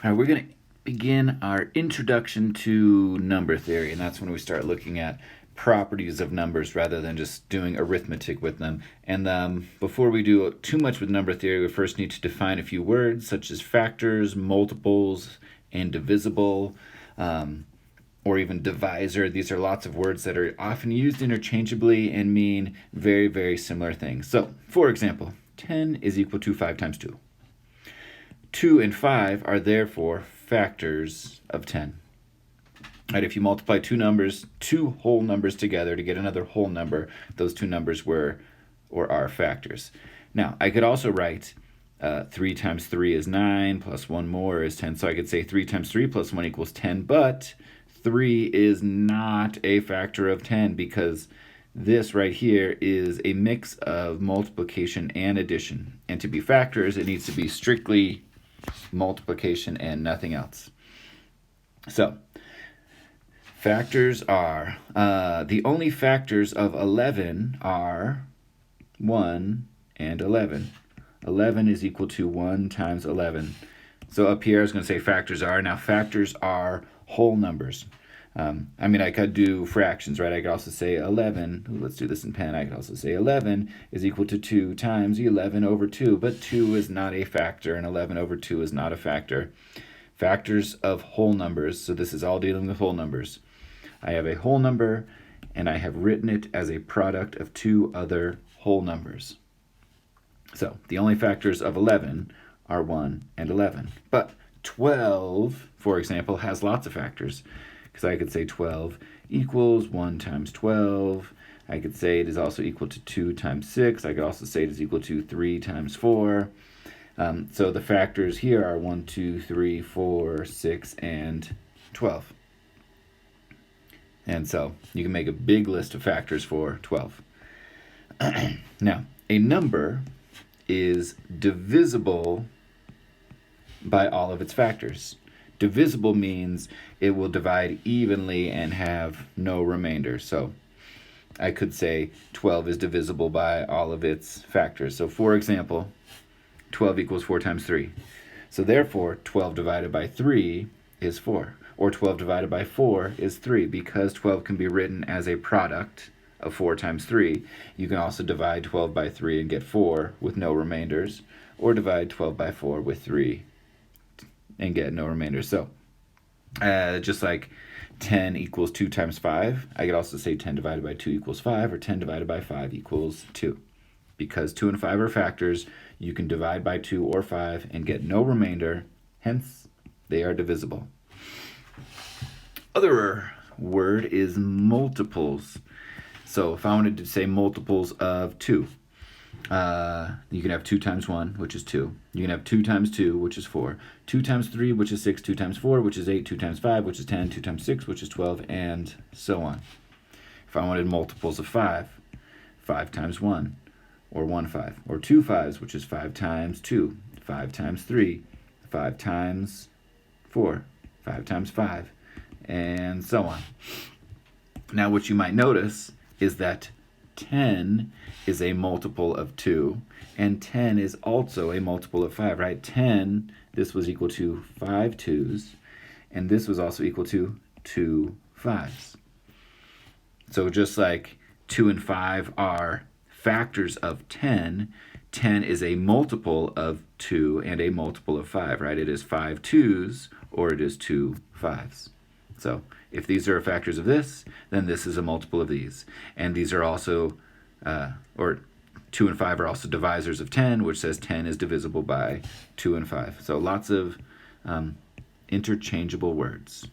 All right, we're going to begin our introduction to number theory, and that's when we start looking at properties of numbers rather than just doing arithmetic with them. And before we do too much with number theory, we first need to define a few words such as factors, multiples, and divisible, or even divisor. These are lots of words that are often used interchangeably and mean very, very similar things. So, for example, 10 is equal to 5 times 2. 2 and 5 are therefore factors of 10. Right, if you multiply two whole numbers together to get another whole number, those two numbers were or are factors. Now, I could also write 3 times 3 is 9, plus 1 more is 10. So I could say 3 times 3 plus 1 equals 10, but 3 is not a factor of 10 because this right here is a mix of multiplication and addition. And to be factors, it needs to be strictly multiplication and nothing else. So, factors are, the only factors of 11 are 1 and 11. 11 is equal to 1 times 11. So up here I was going to say factors are. Now factors are whole numbers. I could do fractions, right? I could also say 11. Let's do this in pen. I could also say 11 is equal to 2 times 11 over 2. But 2 is not a factor, and 11 over 2 is not a factor. Factors of whole numbers. So this is all dealing with whole numbers. I have a whole number, and I have written it as a product of two other whole numbers. So the only factors of 11 are 1 and 11. But 12, for example, has lots of factors. Because I could say 12 equals 1 times 12. I could say it is also equal to 2 times 6. I could also say it is equal to 3 times 4. So the factors here are 1, 2, 3, 4, 6, and 12. And so you can make a big list of factors for 12. Now, a number is divisible by all of its factors. Divisible means it will divide evenly and have no remainder. So I could say 12 is divisible by all of its factors. So for example, 12 equals 4 times 3. So therefore, 12 divided by 3 is 4. Or 12 divided by 4 is 3. Because 12 can be written as a product of 4 times 3, you can also divide 12 by 3 and get 4 with no remainders. Or divide 12 by 4 with 3 and get no remainder. So, just like 10 equals 2 times 5, I could also say 10 divided by 2 equals 5, or 10 divided by 5 equals 2. Because 2 and 5 are factors, you can divide by 2 or 5 and get no remainder, hence they are divisible. Other word is multiples. So if I wanted to say multiples of 2, you can have 2 times 1, which is 2. You can have 2 times 2, which is 4. 2 times 3, which is 6. 2 times 4, which is 8. 2 times 5, which is 10. 2 times 6, which is 12, and so on. If I wanted multiples of 5, 5 times 1, or 1 5. Or 2 5s, which is 5 times 2. 5 times 3, 5 times 4, 5 times 5, and so on. Now what you might notice is that 10 is a multiple of 2, and 10 is also a multiple of 5, right? 10, this was equal to 5 2's, and this was also equal to 2 5's. So just like 2 and 5 are factors of 10, 10 is a multiple of 2 and a multiple of 5, right? It is 5 2's or it is 2 5's. So if these are factors of this, then this is a multiple of these. And these are also, or 2 and 5 are also divisors of 10, which says 10 is divisible by 2 and 5. So lots of interchangeable words.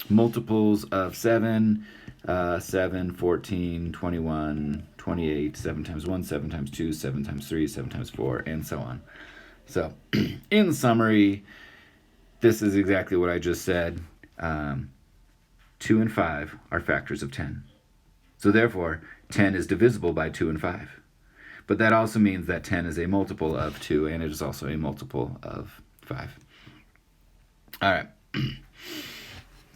Multiples of 7, 7, 14, 21, 28, 7 times 1, 7 times 2, 7 times 3, 7 times 4, and so on. So in summary, this is exactly what I just said. 2 and 5 are factors of 10. So therefore, 10 is divisible by 2 and 5. But that also means that 10 is a multiple of 2, and it is also a multiple of 5. All right.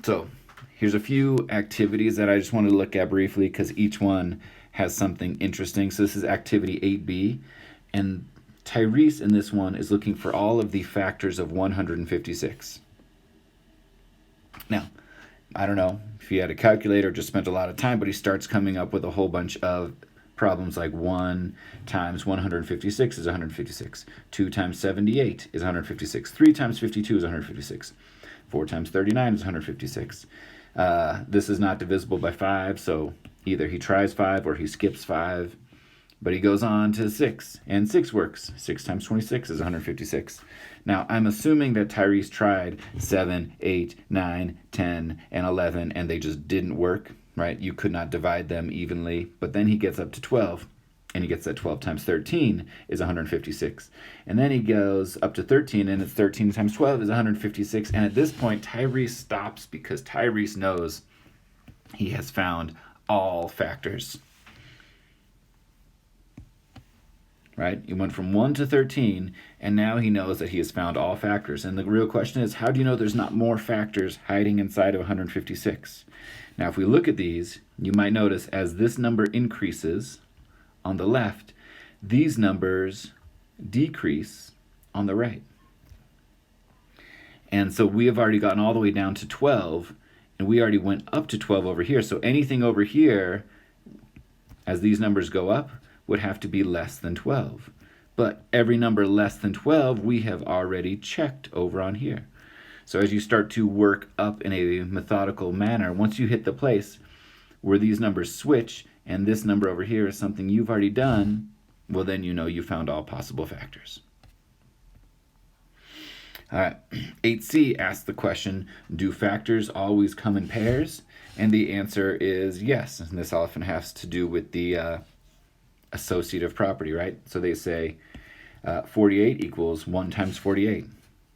So here's a few activities that I just wanted to look at briefly because each one has something interesting. So this is activity 8B. And Tyrese in this one is looking for all of the factors of 156. Now, I don't know if he had a calculator or just spent a lot of time, but he starts coming up with a whole bunch of problems like 1 times 156 is 156. 2 times 78 is 156. 3 times 52 is 156. 4 times 39 is 156. This is not divisible by 5, so either he tries 5 or he skips 5. But he goes on to 6, and 6 works. 6 times 26 is 156. Now, I'm assuming that Tyrese tried 7, 8, 9, 10, and 11, and they just didn't work, right? You could not divide them evenly. But then he gets up to 12, and he gets that 12 times 13 is 156. And then he goes up to 13, and it's 13 times 12 is 156. And at this point, Tyrese stops because Tyrese knows he has found all factors. Right? He went from 1 to 13, and now he knows that he has found all factors. And the real question is, how do you know there's not more factors hiding inside of 156? Now, if we look at these, you might notice as this number increases on the left, these numbers decrease on the right. And so we have already gotten all the way down to 12, and we already went up to 12 over here. So anything over here, as these numbers go up, would have to be less than 12. But every number less than 12 we have already checked over on here. So as you start to work up in a methodical manner, once you hit the place where these numbers switch and this number over here is something you've already done, well then you know you found all possible factors. All right, 8C asks the question, do factors always come in pairs? And the answer is yes. And this often has to do with the associative property, right? So they say 48 equals 1 times 48.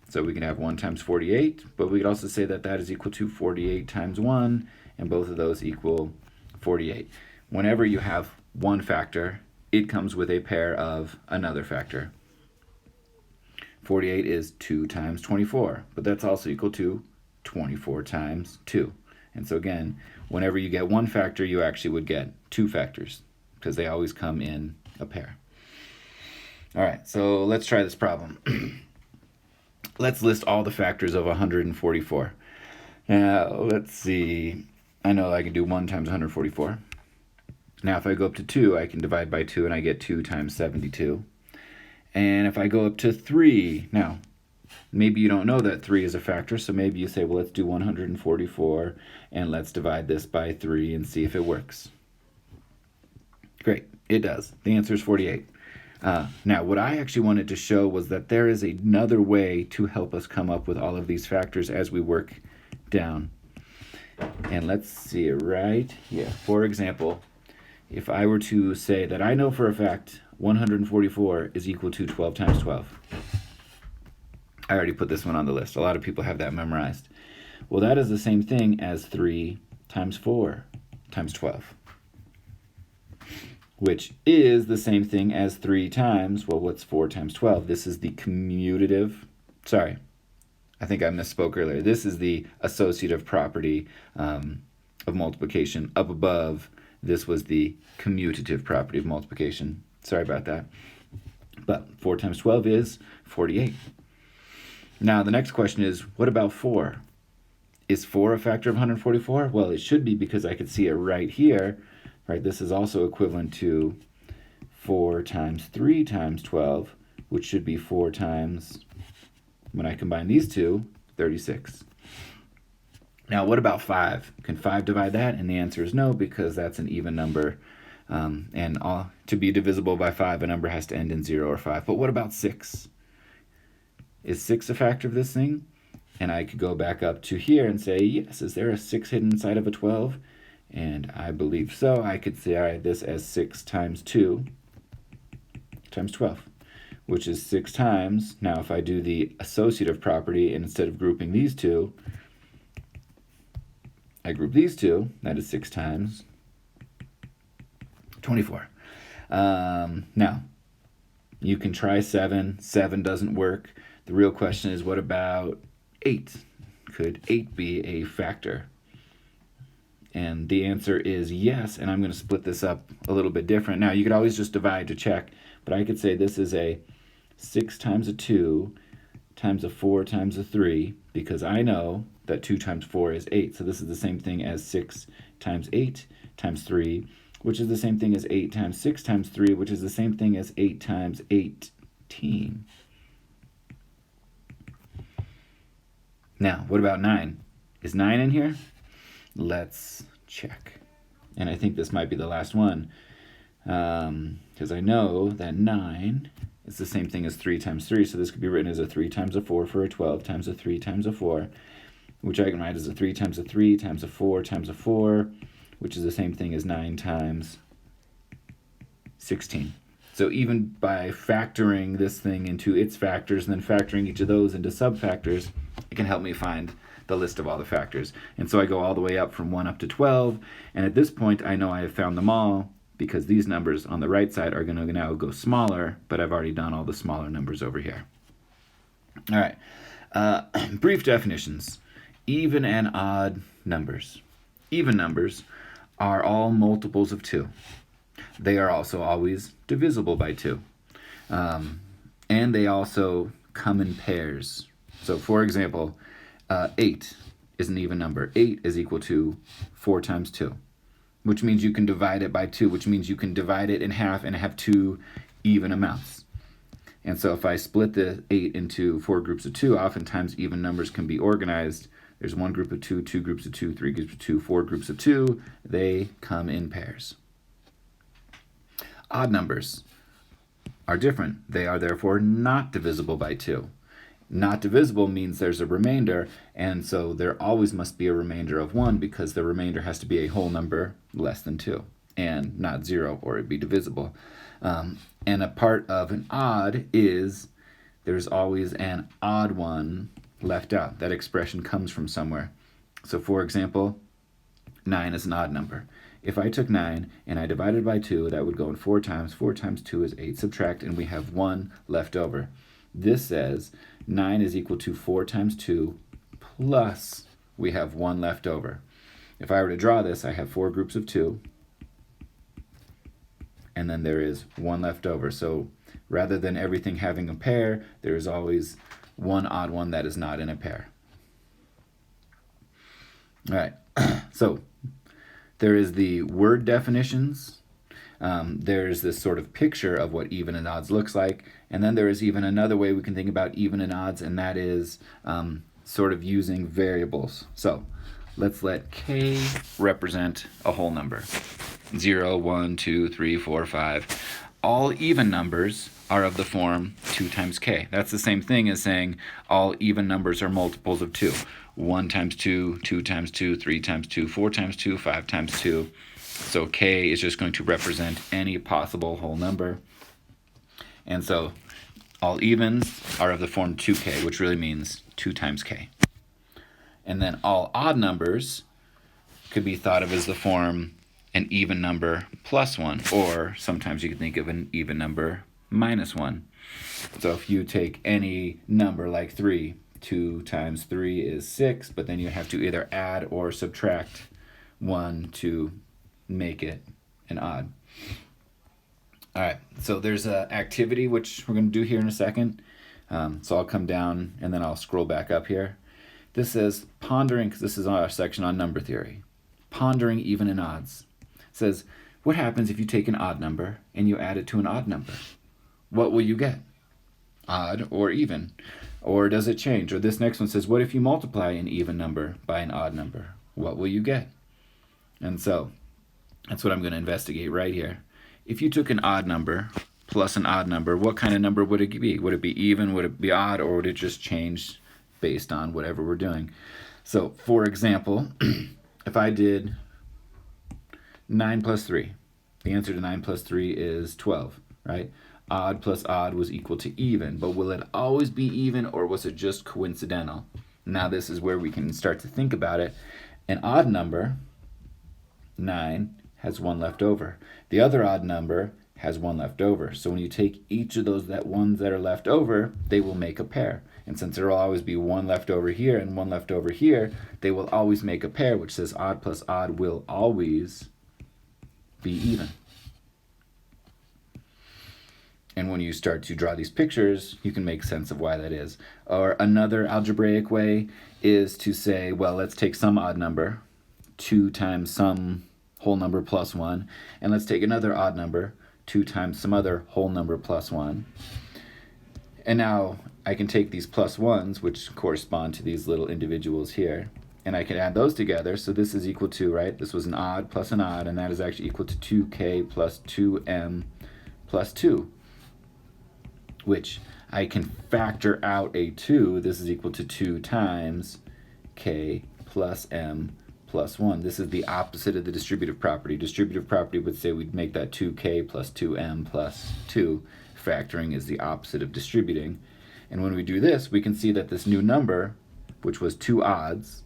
So we can have 1 times 48, but we could also say that that is equal to 48 times 1, and both of those equal 48. Whenever you have one factor, it comes with a pair of another factor. 48 is 2 times 24, but that's also equal to 24 times 2. And so again, whenever you get one factor, you actually would get two factors, because they always come in a pair. All right, so let's try this problem. Let's list all the factors of 144. Now, let's see. I know I can do 1 times 144. Now, if I go up to 2, I can divide by 2, and I get 2 times 72. And if I go up to 3, now, maybe you don't know that 3 is a factor, so maybe you say, well, let's do 144, and let's divide this by 3 and see if it works. Great, it does. The answer is 48. Now, what I actually wanted to show was that there is another way to help us come up with all of these factors as we work down. And let's see it right here. For example, if I were to say that I know for a fact 144 is equal to 12 times 12. I already put this one on the list. A lot of people have that memorized. Well, that is the same thing as 3 times 4 times 12. Which is the same thing as 3 times, well, what's 4 times 12? This is the commutative, sorry, I think I misspoke earlier. This is the associative property of multiplication. Up above, this was the commutative property of multiplication. Sorry about that. But 4 times 12 is 48. Now, the next question is, what about 4? Is 4 a factor of 144? Well, it should be, because I could see it right here. Right, this is also equivalent to 4 times 3 times 12, which should be 4 times, when I combine these two, 36. Now, what about 5? Can 5 divide that? And the answer is no, because that's an even number. To be divisible by 5, a number has to end in 0 or 5. But what about 6? Is 6 a factor of this thing? And I could go back up to here and say, yes, is there a 6 hidden inside of a 12? And I believe so. I could say I write this as 6 times 2 times 12, which is 6 times. Now, if I do the associative property, and instead of grouping these two, I group these two, that is 6 times 24. Now, you can try 7. 7 doesn't work. The real question is, what about 8? Could 8 be a factor? And the answer is yes, and I'm going to split this up a little bit different. Now, you could always just divide to check, but I could say this is a 6 times a 2 times a 4 times a 3, because I know that 2 times 4 is 8. So this is the same thing as 6 times 8 times 3, which is the same thing as 8 times 6 times 3, which is the same thing as 8 times 18. Now, what about 9? Is 9 in here? Let's check. And I think this might be the last one, because I know that 9 is the same thing as 3 times 3, so this could be written as a 3 times a 4 for a 12 times a 3 times a 4, which I can write as a 3 times a 3 times a 4 times a 4, which is the same thing as 9 times 16. So even by factoring this thing into its factors and then factoring each of those into subfactors, it can help me find the list of all the factors. And so I go all the way up from 1 up to 12, and at this point I know I have found them all, because these numbers on the right side are going to now go smaller, but I've already done all the smaller numbers over here. All right, brief definitions. Even and odd numbers. Even numbers are all multiples of 2. They are also always divisible by 2. And they also come in pairs. So for example, 8 is an even number. 8 is equal to 4 times 2. Which means you can divide it by 2, which means you can divide it in half and have 2 even amounts. And so if I split the 8 into 4 groups of 2, oftentimes even numbers can be organized. There's 1 group of 2, 2 groups of 2, 3 groups of 2, 4 groups of 2. They come in pairs. Odd numbers are different. They are therefore not divisible by 2. Not divisible means there's a remainder, and so there always must be a remainder of 1, because the remainder has to be a whole number less than 2 and not 0, or it'd be divisible. And a part of an odd is there's always an odd one left out. That expression comes from somewhere. So for example, 9 is an odd number. If I took 9 and I divided by 2, that would go in 4 times. 4 times 2 is 8. Subtract, and we have 1 left over. This says 9 is equal to 4 times 2 plus we have 1 left over. If I were to draw this, I have 4 groups of 2, and then there is 1 left over. So rather than everything having a pair, there is always one odd one that is not in a pair. All right, so there is the word definitions. There's this sort of picture of what even and odds looks like. And then there is even another way we can think about even and odds, and that is sort of using variables. So let's let k represent a whole number. 0, 1, 2, 3, 4, 5. All even numbers are of the form 2 times k. That's the same thing as saying all even numbers are multiples of 2. 1 times 2, 2 times 2, 3 times 2, 4 times 2, 5 times 2. So k is just going to represent any possible whole number. And so all evens are of the form 2k, which really means 2 times k. And then all odd numbers could be thought of as the form an even number plus 1, or sometimes you can think of an even number minus 1. So if you take any number like 3, 2 times 3 is 6, but then you have to either add or subtract 1 to make it an odd. All right, so there's an activity which we're going to do here in a second. So I'll come down and then I'll scroll back up here. This says pondering, because this is our section on number theory. Pondering even and odds. It says, what happens if you take an odd number and you add it to an odd number? What will you get? Odd or even? Or does it change? Or this next one says, what if you multiply an even number by an odd number? What will you get? And so that's what I'm going to investigate right here. If you took an odd number plus an odd number, what kind of number would it be? Would it be even? Would it be odd? Or would it just change based on whatever we're doing? So, for example, if I did 9 plus 3, the answer to 9 plus 3 is 12, right? Odd plus odd was equal to even, but will it always be even, or was it just coincidental? Now this is where we can start to think about it. An odd number, 9, has 1 left over. The other odd number has 1 left over. So when you take each of those ones that are left over, they will make a pair. And since there will always be 1 left over here and 1 left over here, they will always make a pair, which says odd plus odd will always be even. And when you start to draw these pictures, you can make sense of why that is. Or another algebraic way is to say, well, let's take some odd number, 2 times some whole number plus 1, and let's take another odd number, 2 times some other whole number plus 1. And now I can take these plus 1s, which correspond to these little individuals here, and I can add those together. So this is equal to, right, this was an odd plus an odd, and that is actually equal to 2k plus 2m plus 2. Which I can factor out a 2. This is equal to 2 times k plus m plus 1. This is the opposite of the distributive property. Distributive property would say we'd make that 2k plus 2m plus 2. Factoring is the opposite of distributing. And when we do this, we can see that this new number, which was 2 odds,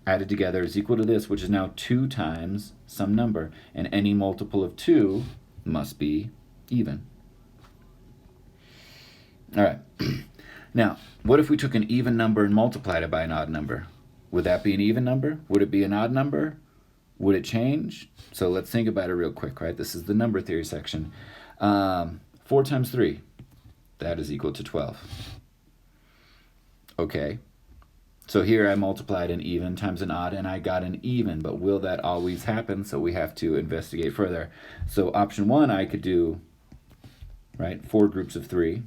added together is equal to this, which is now 2 times some number. And any multiple of 2 must be even. All right. Now, what if we took an even number and multiplied it by an odd number? Would that be an even number? Would it be an odd number? Would it change? So let's think about it real quick, right? This is the number theory section. 4 times 3, that is equal to 12. Okay. So here I multiplied an even times an odd, and I got an even. But will that always happen? So we have to investigate further. So option 1, I could do, right, 4 groups of 3.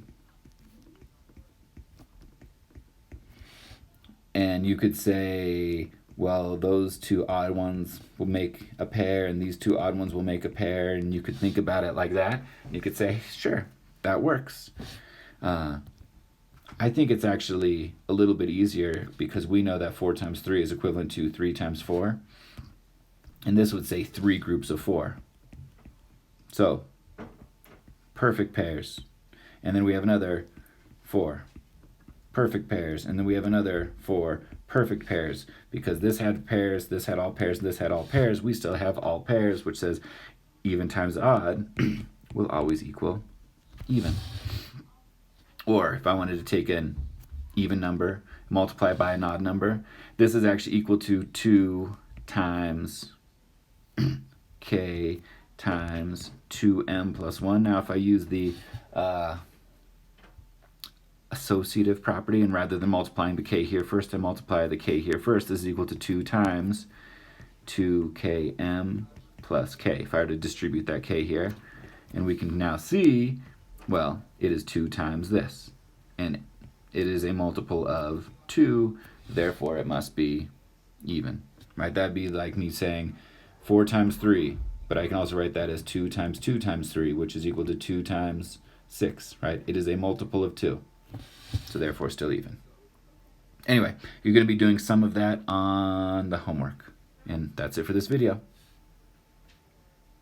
And you could say, well, those 2 odd ones will make a pair, and these 2 odd ones will make a pair, and you could think about it like that. You could say, sure, that works. I think it's actually a little bit easier because we know that 4 times 3 is equivalent to 3 times 4. And this would say 3 groups of 4. So, perfect pairs. And then we have another 4. Perfect pairs, and then we have another 4 perfect pairs. Because this had pairs, this had all pairs, this had all pairs, we still have all pairs, which says even times odd will always equal even. Or if I wanted to take an even number, multiply it by an odd number, this is actually equal to 2 times k times 2m plus 1. Now if I use the associative property, and rather than multiplying the k here first, I multiply the k here first. This is equal to 2 times 2km plus k. If I were to distribute that k here, and we can now see, well, it is 2 times this. And it is a multiple of 2, therefore it must be even. Right? That'd be like me saying 4 times 3, but I can also write that as 2 times 2 times 3, which is equal to 2 times 6. Right? It is a multiple of 2. So therefore still even. Anyway, you're going to be doing some of that on the homework. And that's it for this video.